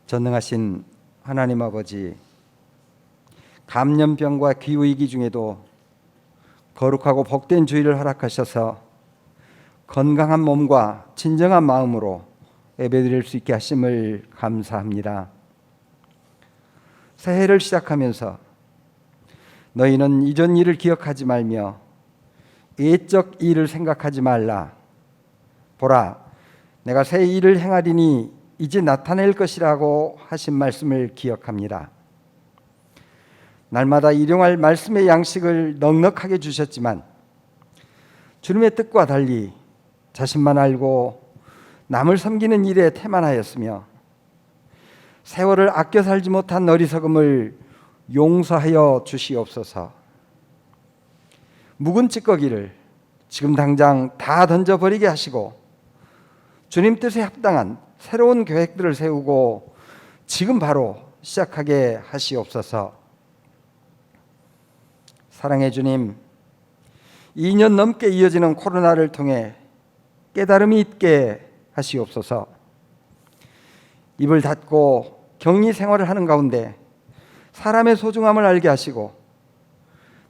전능하신 하나님 아버지, 감염병과 기후위기 중에도 거룩하고 복된 주일을 허락하셔서 건강한 몸과 진정한 마음으로 예배드릴 수 있게 하심을 감사합니다. 새해를 시작하면서 너희는 이전 일을 기억하지 말며 옛적 일을 생각하지 말라. 보라, 내가 새 일을 행하리니 이제 나타낼 것이라고 하신 말씀을 기억합니다. 날마다 일용할 말씀의 양식을 넉넉하게 주셨지만 주님의 뜻과 달리 자신만 알고 남을 섬기는 일에 태만하였으며 세월을 아껴 살지 못한 어리석음을 용서하여 주시옵소서. 묵은 찌꺼기를 지금 당장 다 던져버리게 하시고 주님 뜻에 합당한 새로운 계획들을 세우고 지금 바로 시작하게 하시옵소서. 사랑의 주님, 2년 넘게 이어지는 코로나를 통해 깨달음이 있게 하시옵소서. 입을 닫고 격리 생활을 하는 가운데 사람의 소중함을 알게 하시고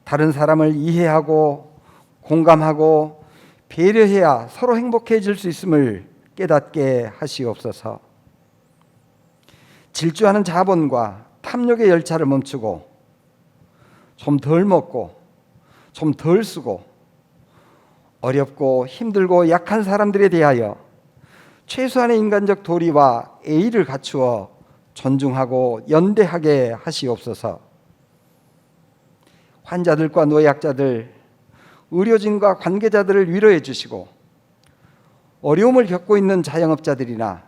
다른 사람을 이해하고 공감하고 배려해야 서로 행복해질 수 있음을 깨닫게 하시옵소서. 질주하는 자본과 탐욕의 열차를 멈추고 좀 덜 먹고 좀 덜 쓰고 어렵고 힘들고 약한 사람들에 대하여 최소한의 인간적 도리와 예의를 갖추어 존중하고 연대하게 하시옵소서. 환자들과 노약자들, 의료진과 관계자들을 위로해 주시고 어려움을 겪고 있는 자영업자들이나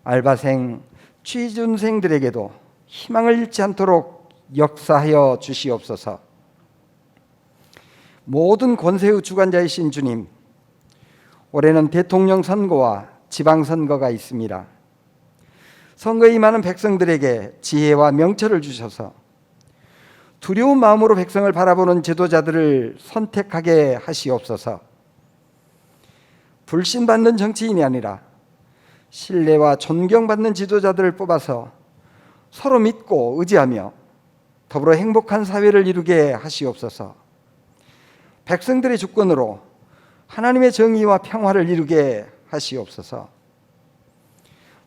알바생, 취준생들에게도 희망을 잃지 않도록 역사하여 주시옵소서. 모든 권세의 주관자이신 주님, 올해는 대통령 선거와 지방선거가 있습니다. 선거에 임하는 백성들에게 지혜와 명철을 주셔서 두려운 마음으로 백성을 바라보는 지도자들을 선택하게 하시옵소서. 불신받는 정치인이 아니라 신뢰와 존경받는 지도자들을 뽑아서 서로 믿고 의지하며 더불어 행복한 사회를 이루게 하시옵소서. 백성들의 주권으로 하나님의 정의와 평화를 이루게 하시옵소서.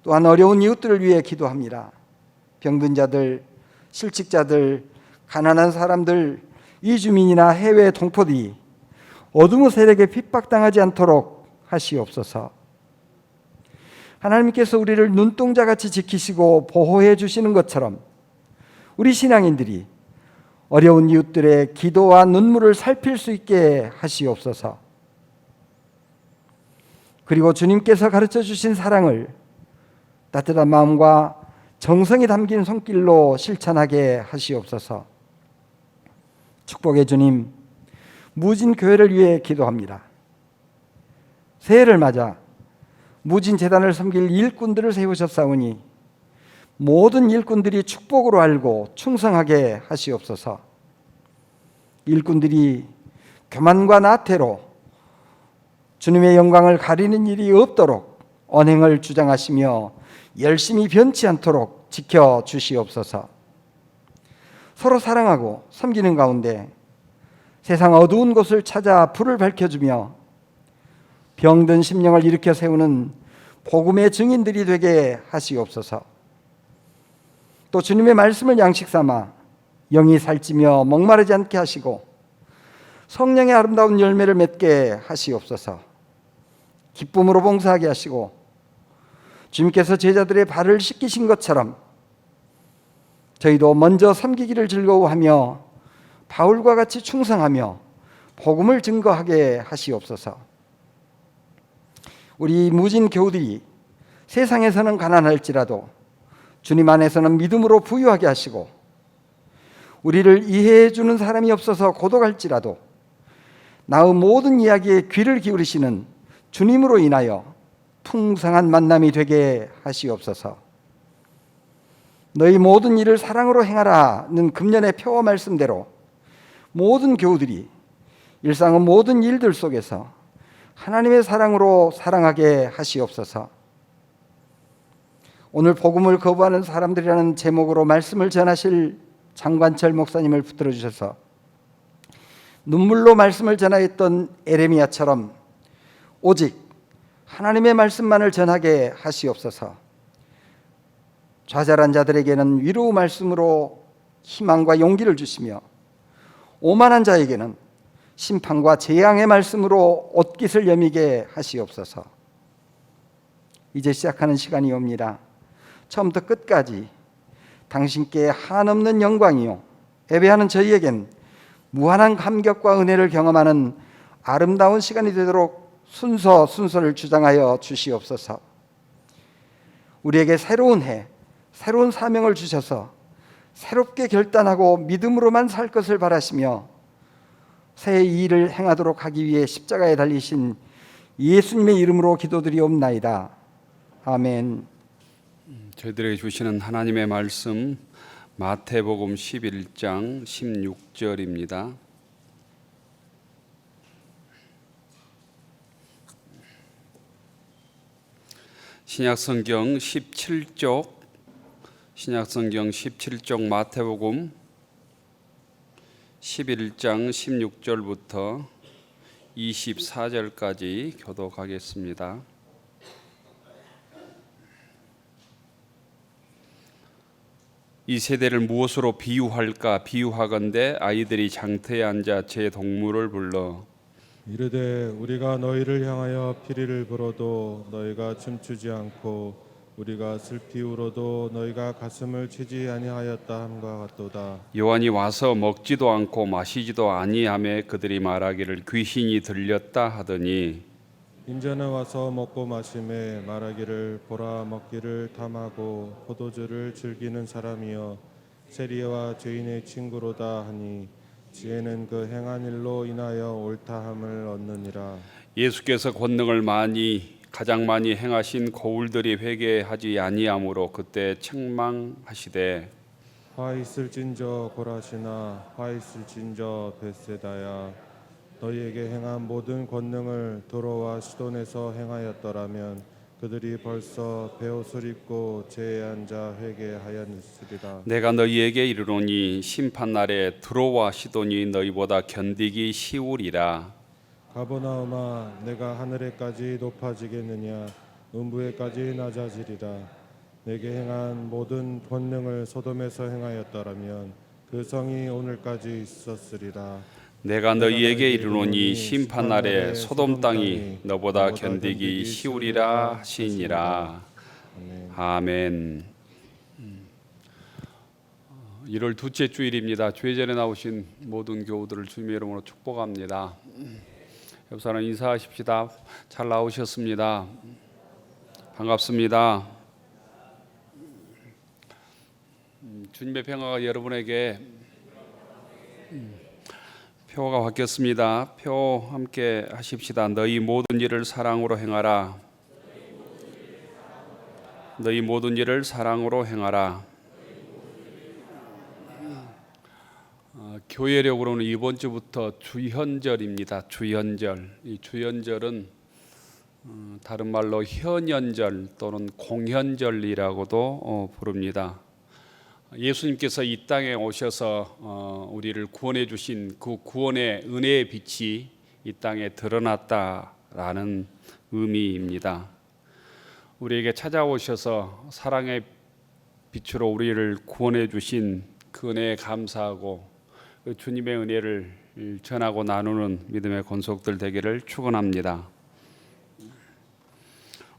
또한 어려운 이웃들을 위해 기도합니다. 병든 자들, 실직자들, 가난한 사람들, 이주민이나 해외 동포들이 어둠의 세력에 핍박당하지 않도록 하시옵소서. 하나님께서 우리를 눈동자같이 지키시고 보호해 주시는 것처럼 우리 신앙인들이 어려운 이웃들의 기도와 눈물을 살필 수 있게 하시옵소서. 그리고 주님께서 가르쳐 주신 사랑을 따뜻한 마음과 정성이 담긴 손길로 실천하게 하시옵소서. 축복의 주님, 무진교회를 위해 기도합니다. 새해를 맞아 무진재단을 섬길 일꾼들을 세우셨사오니 모든 일꾼들이 축복으로 알고 충성하게 하시옵소서. 일꾼들이 교만과 나태로 주님의 영광을 가리는 일이 없도록 언행을 주장하시며 열심히 변치 않도록 지켜주시옵소서. 서로 사랑하고 섬기는 가운데 세상 어두운 곳을 찾아 불을 밝혀주며 병든 심령을 일으켜 세우는 복음의 증인들이 되게 하시옵소서. 또 주님의 말씀을 양식 삼아 영이 살찌며 목마르지 않게 하시고 성령의 아름다운 열매를 맺게 하시옵소서. 기쁨으로 봉사하게 하시고 주님께서 제자들의 발을 씻기신 것처럼 저희도 먼저 섬기기를 즐거워하며 바울과 같이 충성하며 복음을 증거하게 하시옵소서. 우리 무진 교우들이 세상에서는 가난할지라도 주님 안에서는 믿음으로 부유하게 하시고 우리를 이해해 주는 사람이 없어서 고독할지라도 나의 모든 이야기에 귀를 기울이시는 주님으로 인하여 풍성한 만남이 되게 하시옵소서. 너희 모든 일을 사랑으로 행하라는 금년의 표어 말씀대로 모든 교우들이 일상의 모든 일들 속에서 하나님의 사랑으로 사랑하게 하시옵소서. 오늘 복음을 거부하는 사람들이라는 제목으로 말씀을 전하실 장관철 목사님을 붙들어 주셔서 눈물로 말씀을 전하였던 에레미야처럼 오직 하나님의 말씀만을 전하게 하시옵소서. 좌절한 자들에게는 위로 말씀으로 희망과 용기를 주시며 오만한 자에게는 심판과 재앙의 말씀으로 옷깃을 여미게 하시옵소서. 이제 시작하는 시간이 옵니다. 처음부터 끝까지 당신께 한없는 영광이요 예배하는 저희에겐 무한한 감격과 은혜를 경험하는 아름다운 시간이 되도록 순서를 주장하여 주시옵소서. 우리에게 새로운 해, 새로운 사명을 주셔서 새롭게 결단하고 믿음으로만 살 것을 바라시며 새 일을 행하도록 하기 위해 십자가에 달리신 예수님의 이름으로 기도드리옵나이다. 아멘. 저희들에게 주시는 하나님의 말씀 마태복음 11장 16절입니다. 신약성경 17쪽 마태복음 11장 16절부터 24절까지 교독하겠습니다. 이 세대를 무엇으로 비유할까? 비유하건대 아이들이 장터에 앉아 제 동물을 불러 이르되 우리가 너희를 향하여 피리를 불어도 너희가 춤추지 않고 우리가 슬피 울어도 너희가 가슴을 치지 아니하였다 함과 같도다. 요한이 와서 먹지도 않고 마시지도 아니하매 그들이 말하기를 귀신이 들렸다 하더니 인자는 와서 먹고 마심에 말하기를 보라 먹기를 탐하고 포도주를 즐기는 사람이여 세리와 죄인의 친구로다 하니 지혜는 그 행한 일로 인하여 옳다함을 얻느니라. 예수께서 권능을 가장 많이 행하신 거울들이 회개하지 아니하므로 그때 책망하시되 화 있을진저 고라시나 화 있을진저 벳세다야 너희에게 행한 모든 권능을 도로와 시돈에서 행하였더라면 그들이 벌써 베옷을 입고 제에 앉아 회개하였으리라. 내가 너희에게 이르노니 심판날에 드로와 시돈이 너희보다 견디기 쉬우리라. 가버나움아 내가 하늘에까지 높아지겠느냐 음부에까지 낮아지리라. 내게 행한 모든 권능을 소돔에서 행하였더라면 그 성이 오늘까지 있었으리라. 내가 너희에게 이르노니 심판날에 소돔 땅이 너보다 견디기 쉬우리라 하시니라. 아멘. 1월 둘째 주일입니다. 주일 전에 나오신 모든 교우들을 주님의 이름으로 축복합니다. 옆 사람 인사하십시다. 잘 나오셨습니다. 반갑습니다. 주님의 평화가 여러분에게 표가 바뀌었습니다. 표 함께 하십시다. 너희 모든 일을 사랑으로 행하라. 너희 모든 일을 사랑으로 행하라. 교회력으로는 이번 주부터 주현절입니다. 주현절. 이 주현절은 다른 말로 현연절 또는 공현절이라고도 부릅니다. 예수님께서 이 땅에 오셔서 우리를 구원해 주신 그 구원의 은혜의 빛이 이 땅에 드러났다라는 의미입니다. 우리에게 찾아오셔서 사랑의 빛으로 우리를 구원해 주신 그 은혜에 감사하고 그 주님의 은혜를 전하고 나누는 믿음의 권속들 되기를 축원합니다.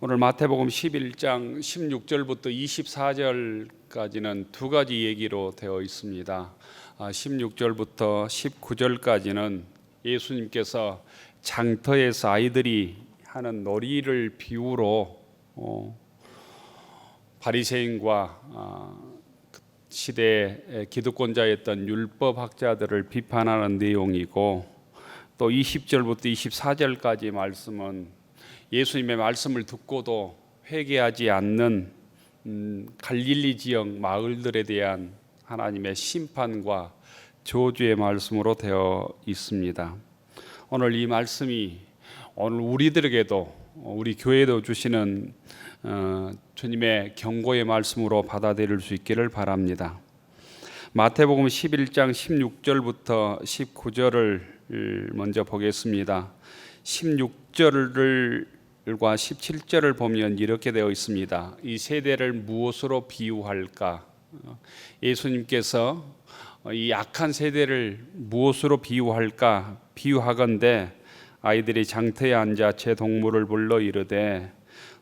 오늘 마태복음 11장 16절부터 24절까지는 두 가지 얘기로 되어 있습니다. 16절부터 19절까지는 예수님께서 장터에서 아이들이 하는 놀이를 비유로 바리새인과 시대의 기득권자였던 율법학자들을 비판하는 내용이고, 또 20절부터 24절까지 말씀은 예수님의 말씀을 듣고도 회개하지 않는 갈릴리 지역 마을들에 대한 하나님의 심판과 저주의 말씀으로 되어 있습니다. 오늘 이 말씀이 오늘 우리들에게도 우리 교회도 주시는 주님의 경고의 말씀으로 받아들일 수 있기를 바랍니다. 마태복음 11장 16절부터 19절을 먼저 보겠습니다. 16절과 17절을 보면 이렇게 되어 있습니다. 이 세대를 무엇으로 비유할까? 예수님께서 이 악한 세대를 무엇으로 비유할까? 비유하건대 아이들이 장터에 앉아 제 동물을 불러 이르되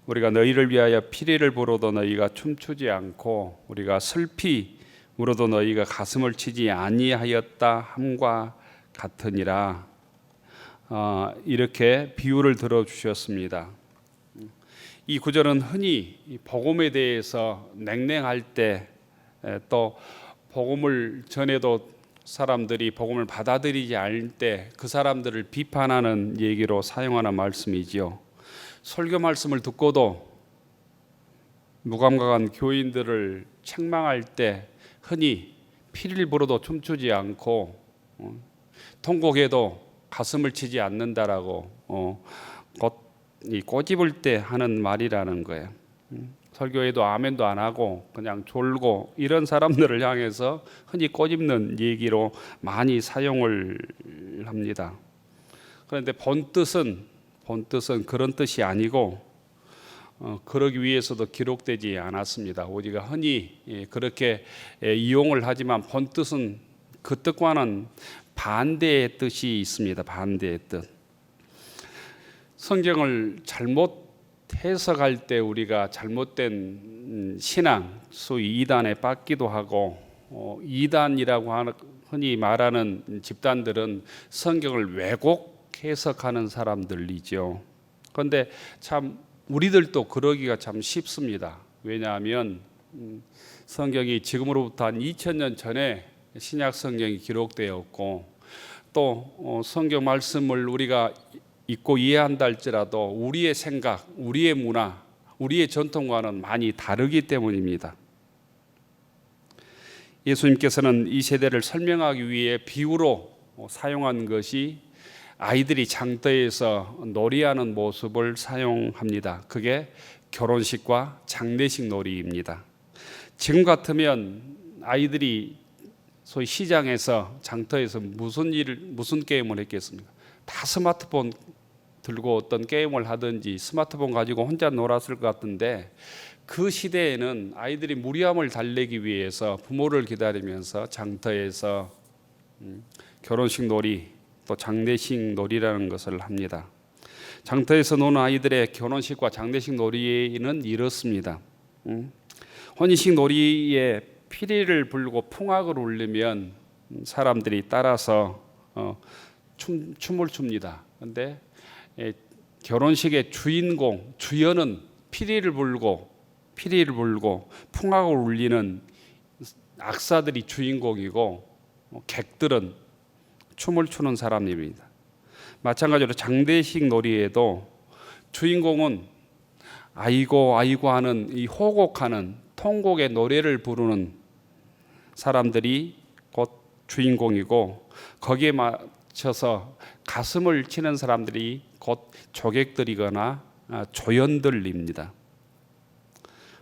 우리가 너희를 위하여 피리를 불어도 너희가 춤추지 않고 우리가 슬피 울어도 너희가 가슴을 치지 아니하였다 함과 같으니라. 이렇게 비유를 들어주셨습니다. 이 구절은 흔히 복음에 대해서 냉랭할 때, 또 복음을 전해도 사람들이 복음을 받아들이지 않을 때 그 사람들을 비판하는 얘기로 사용하는 말씀이지요. 설교 말씀을 듣고도 무감각한 교인들을 책망할 때 흔히 피를 불어도 춤추지 않고 통곡해도 가슴을 치지 않는다라고 이 꼬집을 때 하는 말이라는 거예요. 설교에도 아멘도 안 하고 그냥 졸고 이런 사람들을 향해서 흔히 꼬집는 얘기로 많이 사용을 합니다. 그런데 본뜻은 그런 뜻이 아니고 그러기 위해서도 기록되지 않았습니다. 우리가 흔히 그렇게 이용을 하지만 본뜻은 그 뜻과는 반대의 뜻이 있습니다. 반대의 뜻. 성경을 잘못 해석할 때 우리가 잘못된 신앙, 소위 이단에 빠기도 하고 이단이라고 하는 흔히 말하는 집단들은 성경을 왜곡 해석하는 사람들이죠. 그런데 참 우리들도 그러기가 참 쉽습니다. 왜냐하면 성경이 지금으로부터 한 2000년 전에 신약 성경이 기록되었고 또 성경 말씀을 우리가 읽고 이해한다 할지라도 우리의 생각, 우리의 문화, 우리의 전통과는 많이 다르기 때문입니다. 예수님께서는 이 세대를 설명하기 위해 비유로 사용한 것이 아이들이 장터에서 놀이하는 모습을 사용합니다. 그게 결혼식과 장례식 놀이입니다. 지금 같으면 아이들이 소위 시장에서 장터에서 무슨 게임을 했겠습니까? 다 스마트폰 들고 어떤 게임을 하든지 스마트폰 가지고 혼자 놀았을 것 같은데 그 시대에는 아이들이 무리함을 달래기 위해서 부모를 기다리면서 장터에서 결혼식 놀이 또 장례식 놀이라는 것을 합니다. 장터에서 노는 아이들의 결혼식과 장례식 놀이는 이렇습니다. 혼인식 놀이에 피리를 불고 풍악을 울리면 사람들이 따라서 춤을 춥니다. 그런데 결혼식의 주연은 피리를 불고 풍악을 울리는 악사들이 주인공이고 객들은 춤을 추는 사람입니다. 마찬가지로 장례식 놀이에도 주인공은 아이고 아이고 하는 이 호곡하는 통곡의 노래를 부르는 사람들이 곧 주인공이고 거기에 맞춰서 가슴을 치는 사람들이 곧 조객들이거나 조연들입니다.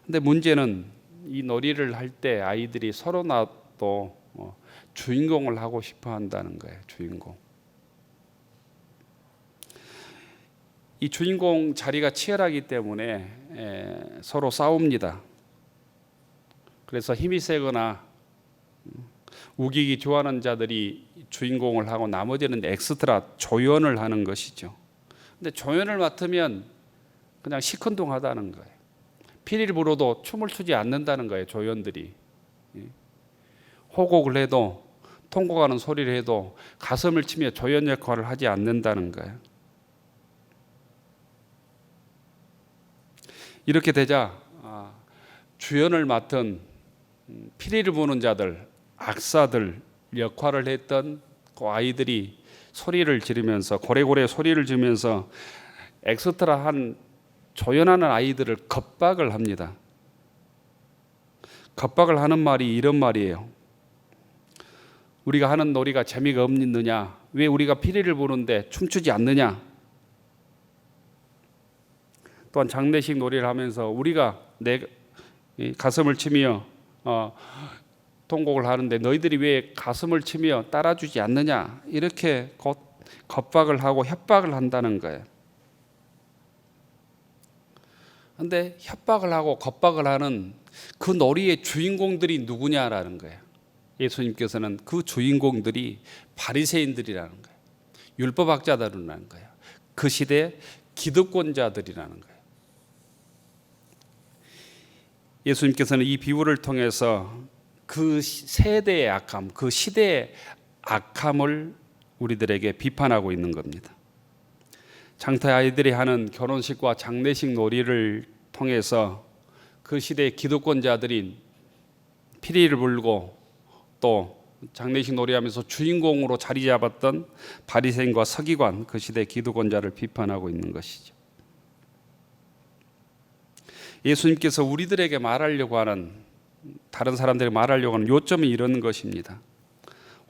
근데 문제는 이 놀이를 할 때 아이들이 서로 나도 주인공을 하고 싶어 한다는 거예요. 주인공. 이 주인공 자리가 치열하기 때문에 서로 싸웁니다. 그래서 힘이 세거나 우기기 좋아하는 자들이 주인공을 하고 나머지는 엑스트라 조연을 하는 것이죠. 근데 조연을 맡으면 그냥 시큰둥하다는 거예요. 피리를 불어도 춤을 추지 않는다는 거예요. 조연들이. 호곡을 해도 통곡하는 소리를 해도 가슴을 치며 조연 역할을 하지 않는다는 거예요. 이렇게 되자 주연을 맡은 피리를 부는 자들, 악사들 역할을 했던 그 아이들이 소리를 지르면서 고래고래 소리를 지르면서 엑스트라한 조연하는 아이들을 겁박을 합니다. 겁박을 하는 말이 이런 말이에요. 우리가 하는 놀이가 재미가 없느냐? 왜 우리가 피리를 부는데 춤추지 않느냐? 또한 장례식 놀이를 하면서 우리가 내 가슴을 치며 통곡을 하는데 너희들이 왜 가슴을 치며 따라주지 않느냐, 이렇게 겁박을 하고 협박을 한다는 거예요. 그런데 협박을 하고 겁박을 하는 그 놀이의 주인공들이 누구냐라는 거예요. 예수님께서는 그 주인공들이 바리새인들이라는 거예요. 율법학자들이라는 거예요. 그 시대 기득권자들이라는 거예요. 예수님께서는 이 비유를 통해서 그 세대의 악함, 그 시대의 악함을 우리들에게 비판하고 있는 겁니다. 장터 아이들이 하는 결혼식과 장례식 놀이를 통해서 그 시대의 기득권자들이 피리를 불고 또 장례식 놀이하면서 주인공으로 자리 잡았던 바리새인과 서기관, 그 시대의 기득권자를 비판하고 있는 것이죠. 예수님께서 우리들에게 말하려고 하는, 다른 사람들에게 말하려고 하는 요점이 이런 것입니다.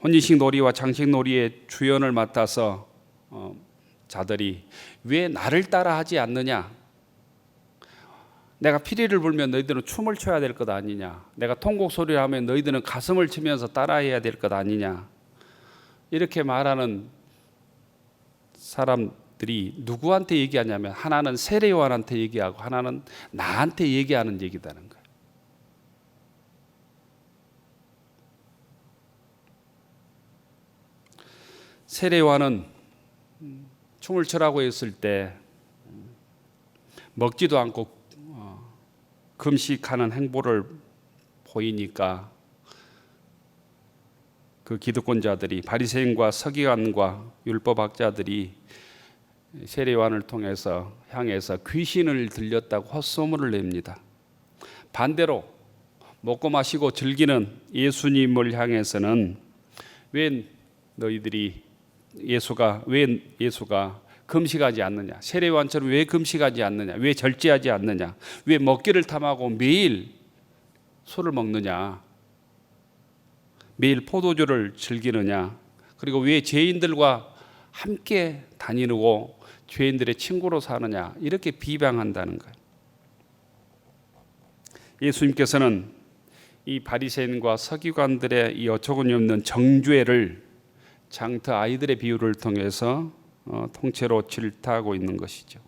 혼인식 놀이와 장식 놀이의 주연을 맡아서 자들이 왜 나를 따라 하지 않느냐, 내가 피리를 불면 너희들은 춤을 춰야 될 것 아니냐, 내가 통곡 소리를 하면 너희들은 가슴을 치면서 따라해야 될 것 아니냐, 이렇게 말하는 사람들이 누구한테 얘기하냐면 하나는 세례요한한테 얘기하고 하나는 나한테 얘기하는 얘기다는 거예요. 세례요한은 춤을 추라고 했을 때 먹지도 않고 금식하는 행보를 보이니까 그 기득권자들이, 바리새인과 서기관과 율법학자들이 세례요한을 통해서 향해서 귀신을 들렸다고 헛소문을 냅니다. 반대로 먹고 마시고 즐기는 예수님을 향해서는 왜 예수가 금식하지 않느냐, 세례요한처럼 왜 금식하지 않느냐, 왜 절제하지 않느냐, 왜 먹기를 탐하고 매일 술을 먹느냐, 매일 포도주를 즐기느냐, 그리고 왜 죄인들과 함께 다니고 죄인들의 친구로 사느냐, 이렇게 비방한다는 거예요. 예수님께서는 이 바리새인과 서기관들의 이 어처구니 없는 정죄를 장터 아이들의 비유를 통해서 통째로 질타하고 있는 것이죠.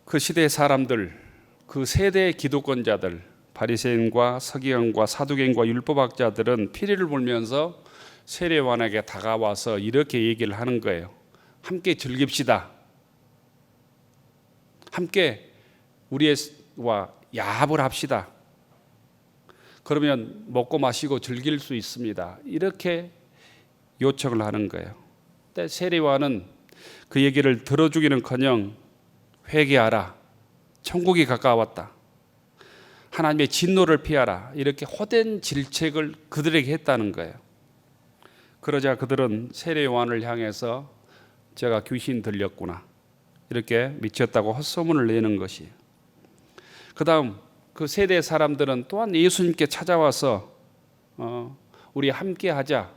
그 시대의 사람들, 그 세대의 기득권자들, 바리새인과 서기관과 사두개인과 율법학자들은 피리를 불면서 세례요한에게 다가와서 이렇게 얘기를 하는 거예요. 함께 즐깁시다. 함께 우리와 야합을 합시다. 그러면 먹고 마시고 즐길 수 있습니다. 이렇게 요청을 하는 거예요. 근데 세례요한은 그 얘기를 들어주기는커녕 회개하라, 천국이 가까웠다, 하나님의 진노를 피하라, 이렇게 호된 질책을 그들에게 했다는 거예요. 그러자 그들은 세례요한을 향해서 제가 귀신 들렸구나, 이렇게 미쳤다고 헛소문을 내는 것이에요. 그 다음 그 세대 사람들은 또한 예수님께 찾아와서 우리 함께 하자,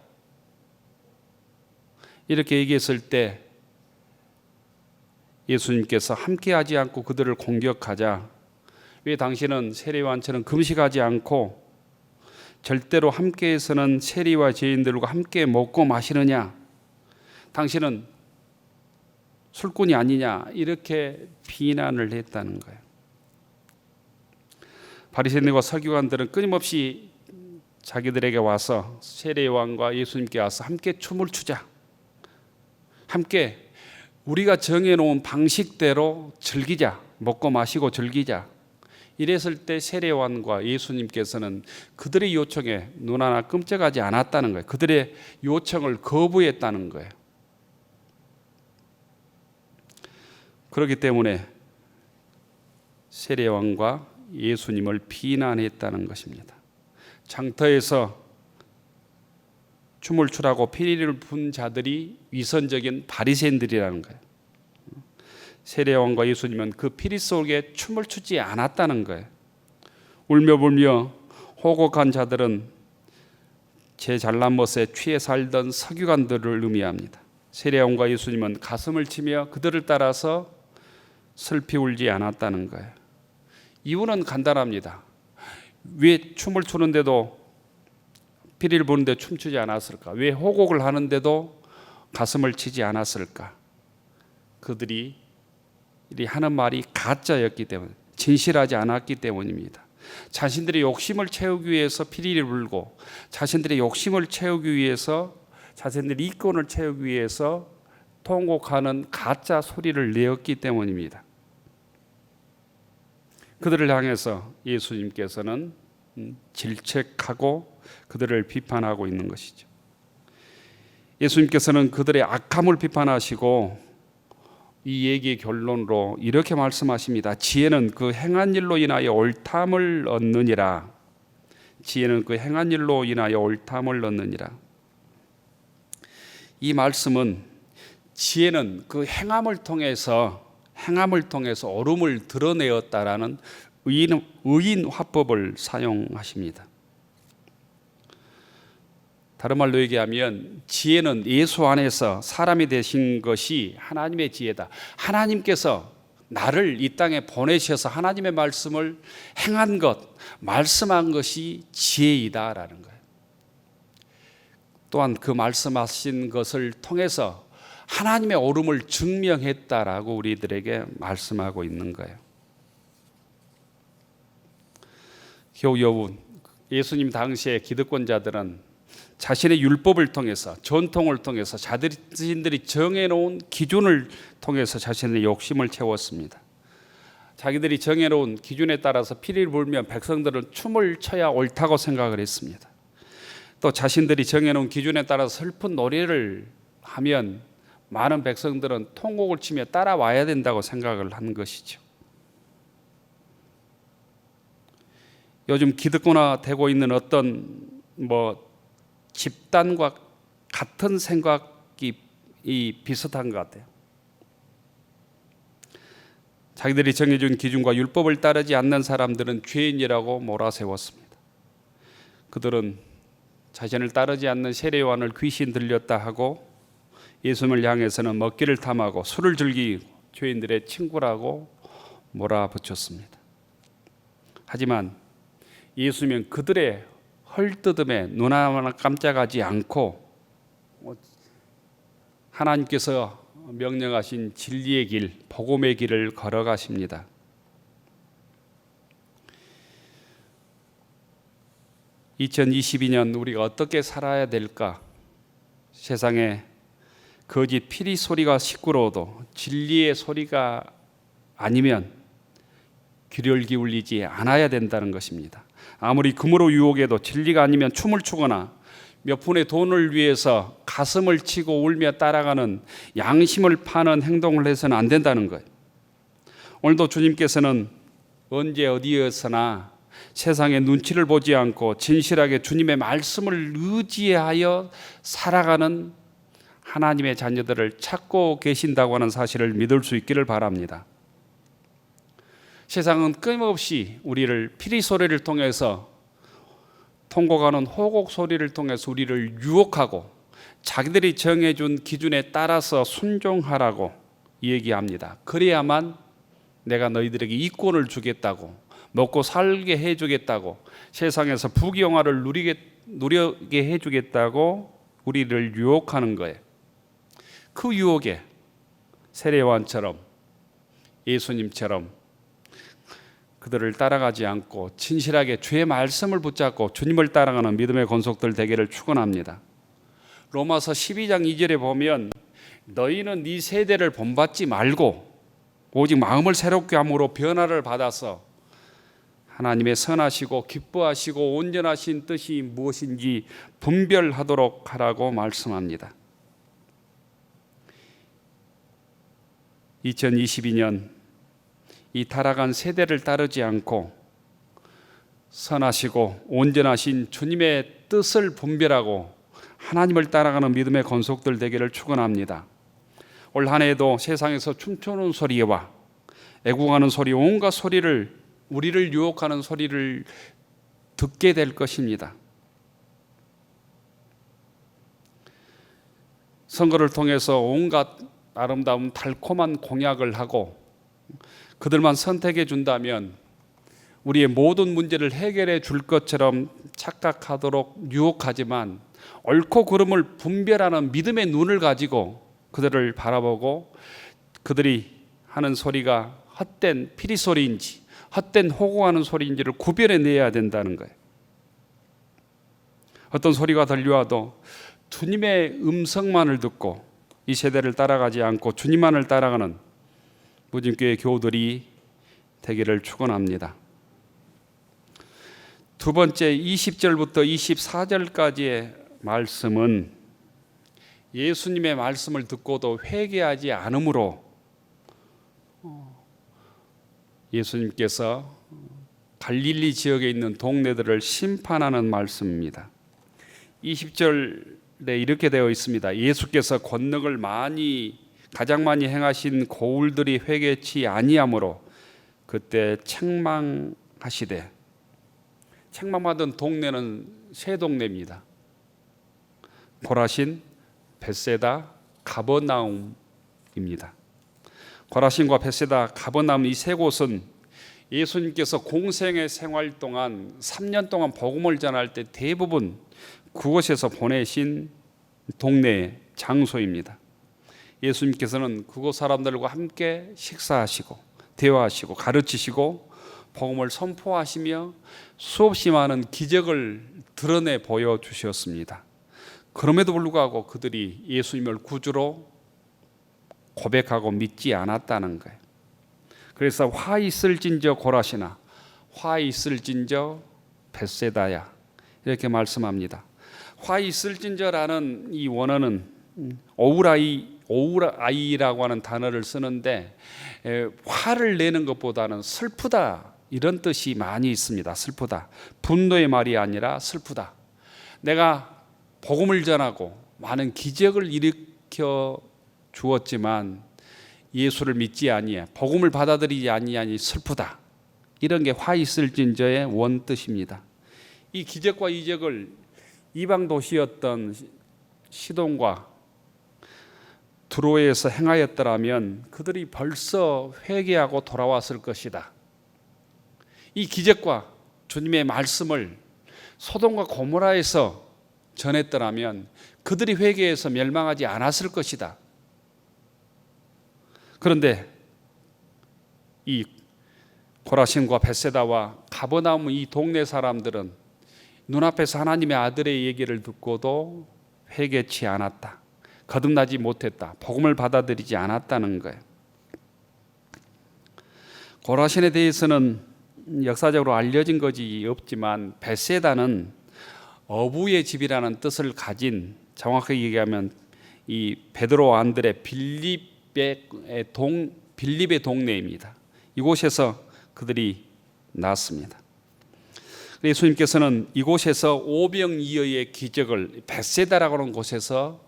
이렇게 얘기했을 때 예수님께서 함께 하지 않고 그들을 공격하자, 왜 당신은 세례요한처럼 금식하지 않고 절대로 함께해서는 세리와 죄인들과 함께 먹고 마시느냐, 당신은 술꾼이 아니냐, 이렇게 비난을 했다는 거예요. 바리새인들과 서기관들은 끊임없이 자기들에게 와서, 세례요한과 예수님께 와서 함께 춤을 추자, 함께 우리가 정해놓은 방식대로 즐기자, 먹고 마시고 즐기자, 이랬을 때 세례요한과 예수님께서는 그들의 요청에 눈 하나 끔찍하지 않았다는 거예요. 그들의 요청을 거부했다는 거예요. 그렇기 때문에 세례요한과 예수님을 비난했다는 것입니다. 장터에서 춤을 추라고 피리를 분 자들이 위선적인 바리새인들이라는 거예요. 세례요한과 예수님은 그 피리 속에 춤을 추지 않았다는 거예요. 울며불며 호곡한 자들은 제 잘난 멋에 취해 살던 서기관들을 의미합니다. 세례요한과 예수님은 가슴을 치며 그들을 따라서 슬피 울지 않았다는 거예요. 이유는 간단합니다. 왜 춤을 추는데도 피리를 부는데 춤추지 않았을까? 왜 호곡을 하는데도 가슴을 치지 않았을까? 그들이 하는 말이 가짜였기 때문에, 진실하지 않았기 때문입니다. 자신들의 욕심을 채우기 위해서 피리를 불고, 자신들의 욕심을 채우기 위해서, 자신들의 이권을 채우기 위해서 통곡하는 가짜 소리를 내었기 때문입니다. 그들을 향해서 예수님께서는 질책하고 그들을 비판하고 있는 것이죠. 예수님께서는 그들의 악함을 비판하시고 이 얘기의 결론으로 이렇게 말씀하십니다. 지혜는 그 행한 일로 인하여 옳담을 얻느니라. 지혜는 그 행한 일로 인하여 옳담을 얻느니라. 이 말씀은 지혜는 그 행함을 통해서 옳음을 드러내었다라는 의인 화법을 사용하십니다. 다른 말로 얘기하면 지혜는 예수 안에서 사람이 되신 것이 하나님의 지혜다. 하나님께서 나를 이 땅에 보내셔서 하나님의 말씀을 행한 것, 말씀한 것이 지혜이다라는 거예요. 또한 그 말씀하신 것을 통해서 하나님의 옳음을 증명했다라고 우리들에게 말씀하고 있는 거예요. 겨우 여러분, 예수님 당시의 기득권자들은 자신의 율법을 통해서, 전통을 통해서, 자신들이 정해놓은 기준을 통해서 자신의 욕심을 채웠습니다. 자기들이 정해놓은 기준에 따라서 피리를 불면 백성들은 춤을 춰야 옳다고 생각을 했습니다. 또 자신들이 정해놓은 기준에 따라서 슬픈 노래를 하면 많은 백성들은 통곡을 치며 따라와야 된다고 생각을 한 것이죠. 요즘 기득권화되고 있는 어떤 집단과 같은 생각이 비슷한 것 같아요. 자기들이 정해준 기준과 율법을 따르지 않는 사람들은 죄인이라고 몰아세웠습니다. 그들은 자신을 따르지 않는 세례요한을 귀신 들렸다 하고 예수님을 향해서는 먹기를 탐하고 술을 즐기고 죄인들의 친구라고 몰아붙였습니다. 하지만 예수님은 그들의 헐뜯음에 눈 하나 깜짝하지 않고 하나님께서 명령하신 진리의 길, 복음의 길을 걸어가십니다. (2022년) 우리가 어떻게 살아야 될까? 세상에 거짓 피리 소리가 시끄러워도 진리의 소리가 아니면 귀를 기울이지 않아야 된다는 것입니다. 아무리 금으로 유혹해도 진리가 아니면 춤을 추거나 몇 푼의 돈을 위해서 가슴을 치고 울며 따라가는 양심을 파는 행동을 해서는 안 된다는 거예요. 오늘도 주님께서는 언제 어디에서나 세상의 눈치를 보지 않고 진실하게 주님의 말씀을 의지하여 살아가는 하나님의 자녀들을 찾고 계신다고 하는 사실을 믿을 수 있기를 바랍니다. 세상은 끊임없이 우리를 피리 소리를 통해서, 통곡하는 호곡 소리를 통해서 우리를 유혹하고 자기들이 정해준 기준에 따라서 순종하라고 얘기합니다. 그래야만 내가 너희들에게 이권을 주겠다고, 먹고 살게 해주겠다고, 세상에서 부귀영화를 누리게 해주겠다고 우리를 유혹하는 거예요. 그 유혹에 세례요한처럼, 예수님처럼 그들을 따라가지 않고 진실하게 주의 말씀을 붙잡고 주님을 따라가는 믿음의 권속들 되기를 축원합니다. 로마서 12장 2절에 보면 너희는 네 세대를 본받지 말고 오직 마음을 새롭게 함으로 변화를 받아서 하나님의 선하시고 기뻐하시고 온전하신 뜻이 무엇인지 분별하도록 하라고 말씀합니다. 2022년 이 타락한 세대를 따르지 않고 선하시고 온전하신 주님의 뜻을 분별하고 하나님을 따라가는 믿음의 권속들 되기를 축원합니다. 올 한 해에도 세상에서 춤추는 소리와 애국하는 소리, 온갖 소리를, 우리를 유혹하는 소리를 듣게 될 것입니다. 선거를 통해서 온갖 아름다운 달콤한 공약을 하고 그들만 선택해 준다면 우리의 모든 문제를 해결해 줄 것처럼 착각하도록 유혹하지만 옳고 그름을 분별하는 믿음의 눈을 가지고 그들을 바라보고 그들이 하는 소리가 헛된 피리 소리인지 헛된 호구하는 소리인지를 구별해내야 된다는 거예요. 어떤 소리가 들려와도 주님의 음성만을 듣고 이 세대를 따라가지 않고 주님만을 따라가는 무진교회 교우들이 되기를 축원합니다. 두 번째 20절부터 24절까지의 말씀은 예수님의 말씀을 듣고도 회개하지 않으므로 예수님께서 갈릴리 지역에 있는 동네들을 심판하는 말씀입니다. 20절에 이렇게 되어 있습니다. 예수께서 권능을 가장 많이 행하신 고울들이 회개치 아니하므로 그때 책망하시되, 책망받은 동네는 세 동네입니다. 고라신, 벳세다, 가버나움입니다. 고라신과 벳세다, 가버나움 이 세 곳은 예수님께서 공생의 생활 동안 3년 동안 복음을 전할 때 대부분 그곳에서 보내신 동네 장소입니다. 예수님께서는 그곳 사람들과 함께 식사하시고 대화하시고 가르치시고 복음을 선포하시며 수없이 많은 기적을 드러내 보여주셨습니다. 그럼에도 불구하고 그들이 예수님을 구주로 고백하고 믿지 않았다는 거예요. 그래서 화 있을진저 고라시나 화 있을진저 벳세다야 이렇게 말씀합니다. 화 있을진저라는 이 원어는 오우라이라고 하는 단어를 쓰는데 화를 내는 것보다는 슬프다 이런 뜻이 많이 있습니다. 슬프다. 분노의 말이 아니라 슬프다. 내가 복음을 전하고 많은 기적을 일으켜 주었지만 예수를 믿지 아니해 복음을 받아들이지 아니하니 슬프다. 이런 게 화 있을진저의 원뜻입니다. 이 기적과 이적을 이방 도시였던 시돈과 두로에서 행하였더라면 그들이 벌써 회개하고 돌아왔을 것이다. 이 기적과 주님의 말씀을 소돔과 고모라에서 전했더라면 그들이 회개해서 멸망하지 않았을 것이다. 그런데 이 고라신과 벳세다와 가버나움 이 동네 사람들은 눈앞에서 하나님의 아들의 얘기를 듣고도 회개치 않았다. 거듭나지 못했다. 복음을 받아들이지 않았다는 거예요. 고라신에 대해서는 역사적으로 알려진 것이 없지만 벳세다는 어부의 집이라는 뜻을 가진, 정확하게 얘기하면 이 베드로 안드레 빌립의 동네입니다. 이곳에서 그들이 났습니다. 예수님께서는 이곳에서 오병이어의 기적을 벳세다라고 하는 곳에서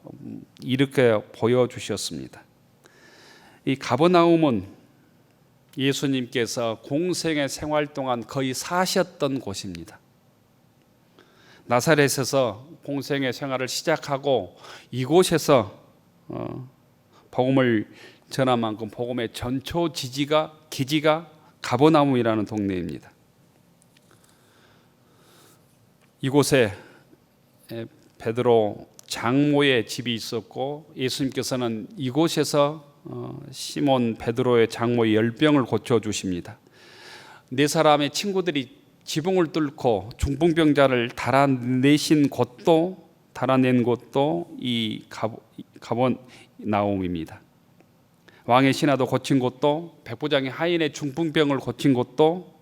이렇게 보여주셨습니다. 이 가버나움은 예수님께서 공생의 생활 동안 거의 사셨던 곳입니다. 나사렛에서 공생의 생활을 시작하고 이곳에서 복음을 전한 만큼 복음의 전초 기지가 가버나움이라는 동네입니다. 이곳에 베드로 장모의 집이 있었고 예수님께서는 이곳에서 시몬 베드로의 장모의 열병을 고쳐주십니다. 네 사람의 친구들이 지붕을 뚫고 중풍병자를 달아낸 곳도 이 가버나움입니다. 왕의 신하도 고친 곳도, 백부장의 하인의 중풍병을 고친 곳도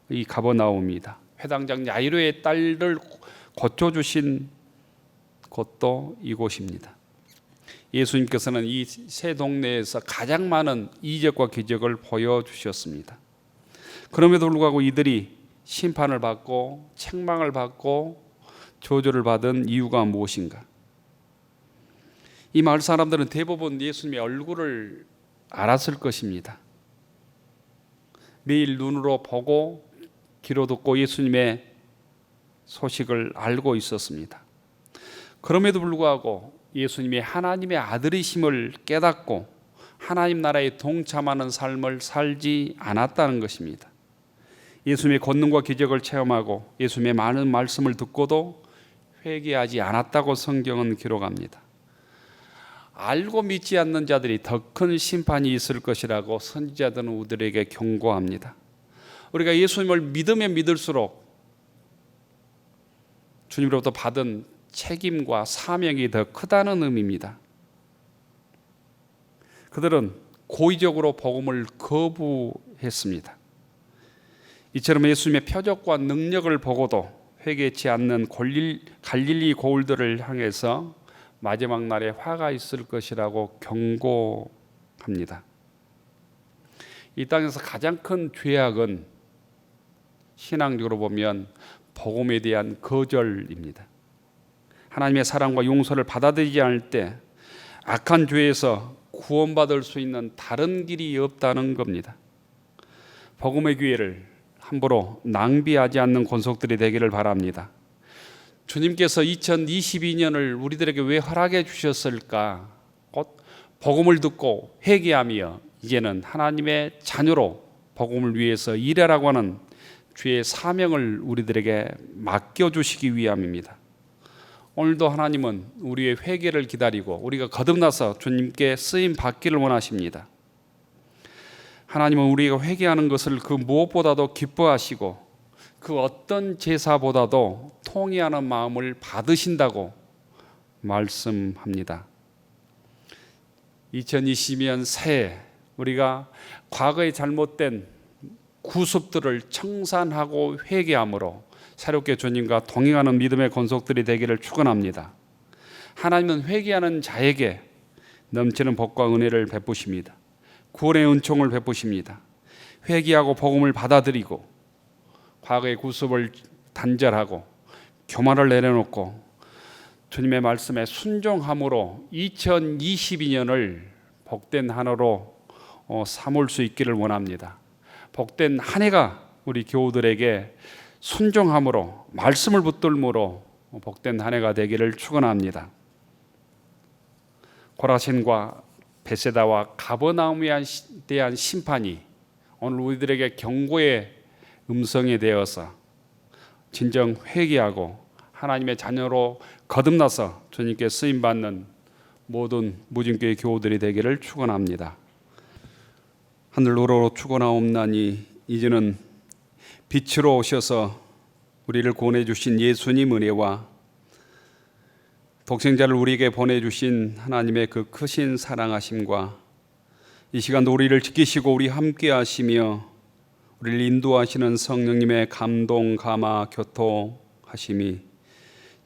이 가버나움입니다. 회당장 야이로의 딸을 고쳐주신 곳도 이곳입니다. 예수님께서는 이 세 동네에서 가장 많은 이적과 기적을 보여주셨습니다. 그럼에도 불구하고 이들이 심판을 받고 책망을 받고 저주를 받은 이유가 무엇인가? 이 마을 사람들은 대부분 예수님의 얼굴을 알았을 것입니다. 매일 눈으로 보고 귀로 듣고 예수님의 소식을 알고 있었습니다. 그럼에도 불구하고 예수님이 하나님의 아들이심을 깨닫고 하나님 나라에 동참하는 삶을 살지 않았다는 것입니다. 예수님의 권능과 기적을 체험하고 예수님의 많은 말씀을 듣고도 회개하지 않았다고 성경은 기록합니다. 알고 믿지 않는 자들이 더 큰 심판이 있을 것이라고 선지자들은 우리들에게 경고합니다. 우리가 예수님을 믿으면 믿을수록 주님으로부터 받은 책임과 사명이 더 크다는 의미입니다. 그들은 고의적으로 복음을 거부했습니다. 이처럼 예수님의 표적과 능력을 보고도 회개치 않는 갈릴리 고울들을 향해서 마지막 날에 화가 있을 것이라고 경고합니다. 이 땅에서 가장 큰 죄악은 신앙적으로 보면 복음에 대한 거절입니다. 하나님의 사랑과 용서를 받아들이지 않을 때 악한 죄에서 구원받을 수 있는 다른 길이 없다는 겁니다. 복음의 기회를 함부로 낭비하지 않는 권속들이 되기를 바랍니다. 주님께서 2022년을 우리들에게 왜 허락해 주셨을까? 곧 복음을 듣고 회개하며 이제는 하나님의 자녀로 복음을 위해서 일하라고 하는 주의 사명을 우리들에게 맡겨주시기 위함입니다. 오늘도 하나님은 우리의 회개를 기다리고 우리가 거듭나서 주님께 쓰임 받기를 원하십니다. 하나님은 우리가 회개하는 것을 그 무엇보다도 기뻐하시고 그 어떤 제사보다도 통회하는 마음을 받으신다고 말씀합니다. 2020년 새해 우리가 과거의 잘못된 구습들을 청산하고 회개함으로 새롭게 주님과 동행하는 믿음의 권속들이 되기를 축원합니다. 하나님은 회개하는 자에게 넘치는 복과 은혜를 베푸십니다. 구원의 은총을 베푸십니다. 회개하고 복음을 받아들이고 과거의 구습을 단절하고 교만을 내려놓고 주님의 말씀에 순종함으로 2022년을 복된 한 해로 삼을 수 있기를 원합니다. 복된 한 해가 우리 교우들에게 순종함으로 말씀을 붙들므로 복된 한 해가 되기를 축원합니다. 고라신과 베세다와 가버나움에 대한 심판이 오늘 우리들에게 경고의 음성이 되어서 진정 회개하고 하나님의 자녀로 거듭나서 주님께 쓰임받는 모든 무진교회 교우들이 되기를 축원합니다. 하늘로로 축원하옵나니 이제는 빛으로 오셔서 우리를 구원해 주신 예수님 은혜와 독생자를 우리에게 보내주신 하나님의 그 크신 사랑하심과 이 시간도 우리를 지키시고 우리 함께 하시며 우리를 인도하시는 성령님의 감동, 감화, 교통하심이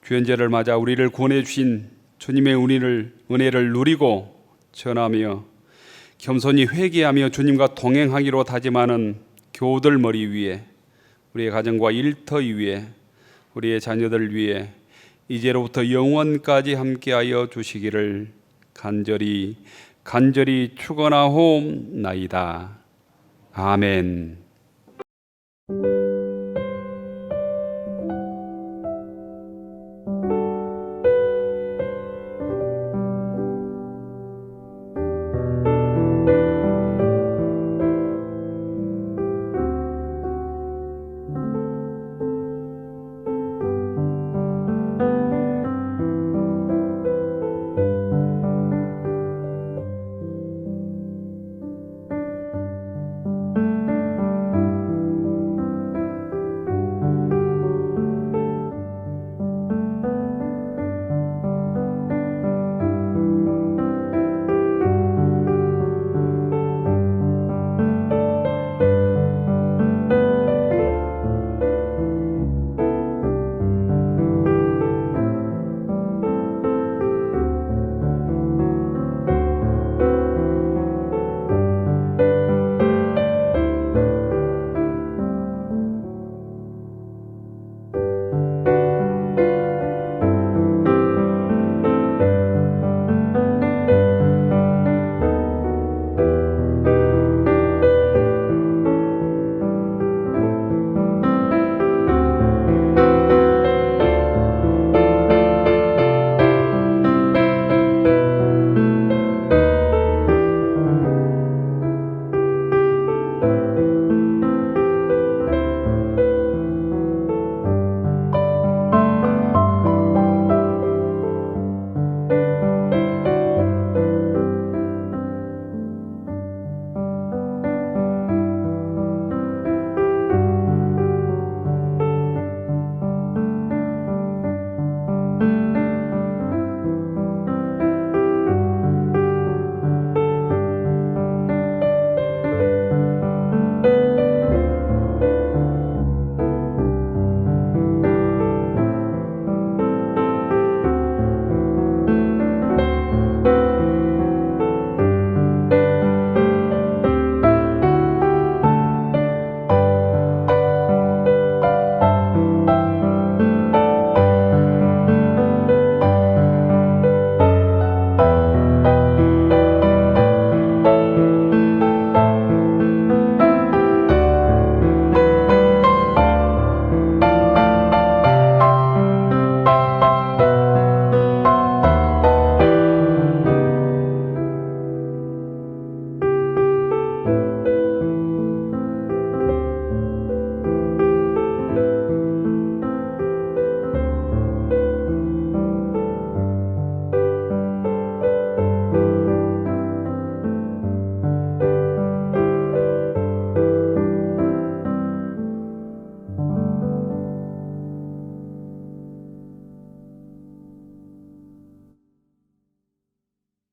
주연제를 맞아 우리를 구원해 주신 주님의 은혜를 누리고 전하며 겸손히 회개하며 주님과 동행하기로 다짐하는 교우들 머리 위에 우리의 가정과 일터 위에 우리의 자녀들 위에 이제로부터 영원까지 함께하여 주시기를 간절히 축원하옵나이다. 아멘.